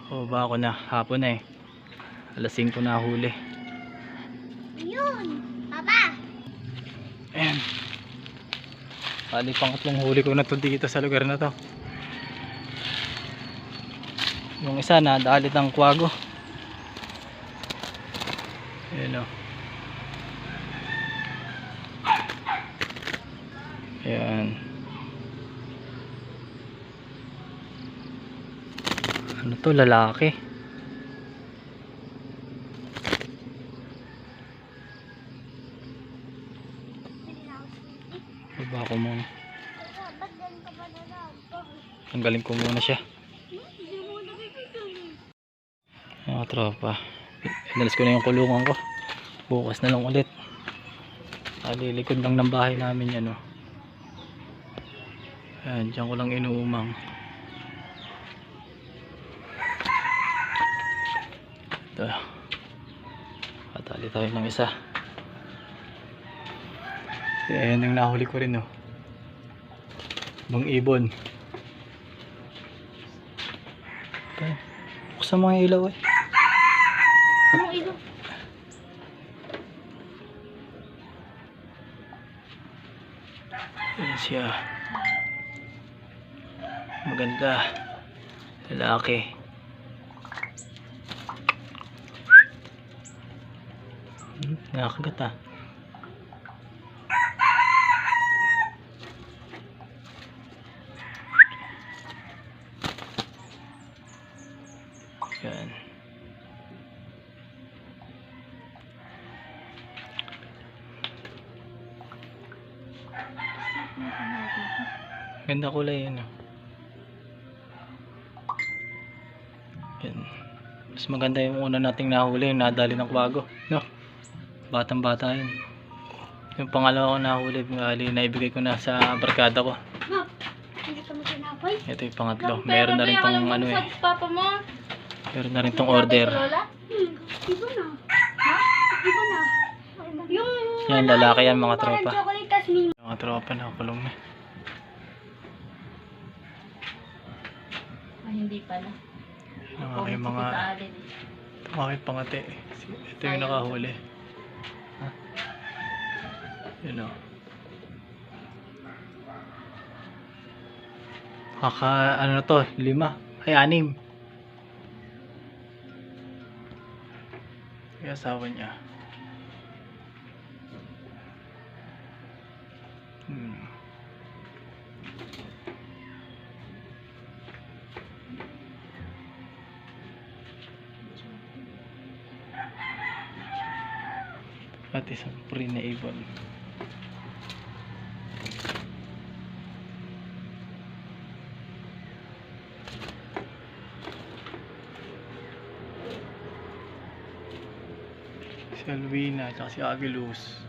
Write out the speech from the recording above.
O ba ako na, hapon na eh. Alas 5 na huli. Ayun, Papa. Ayan. Bali pangatlong huli ko na to dito sa lugar na to. Yung isa na dalit ng kwago. Ayan o. Ayan. Ano to, lalaki? Baba ko muna. Ba't ganun ka ba na lang? Tanggalin ko muna siya. Hindi mo nakikita. Mga tropa, inalis ko na yung kulungan ko. Bukas na lang ulit. Lilikod lang ng bahay namin yan. Oh. Ayan, dyan ko lang inuumang. Ito. Patali tayo ng isa. Ayan yung nahuli ko rin. Oh. Bang ibon. Buksan mga ilaw eh. Anong ilo? Ayan siya. Maganda. Lalaki. Nakakagat ah. Yan. Ganda kulay yun. Yan. Mas maganda yung una nating nahuli, yung nadali ng kwago. No? Batang bata yun. Yung pangalawa ko nahuli, naibigay ko na sa barkada ko. Ma, hindi ka mo sinapay? Ito yung pangatlo. Meron na rin tong ano eh. Papa mo? Meron na rin tong order. Iba na. Ha? Iba na. Yung Yan, lalaki yan mga parang tropa. chocolate tas mini. Mga tropa nakakulong na. Hindi pala. Yung aking mga pangati. Ito yung nakahuli. Ha? Yun o. Ano na to? 5? Ay 6. Yung asawa niya. At isang pre na ibon. Si Alwina at si Agilus.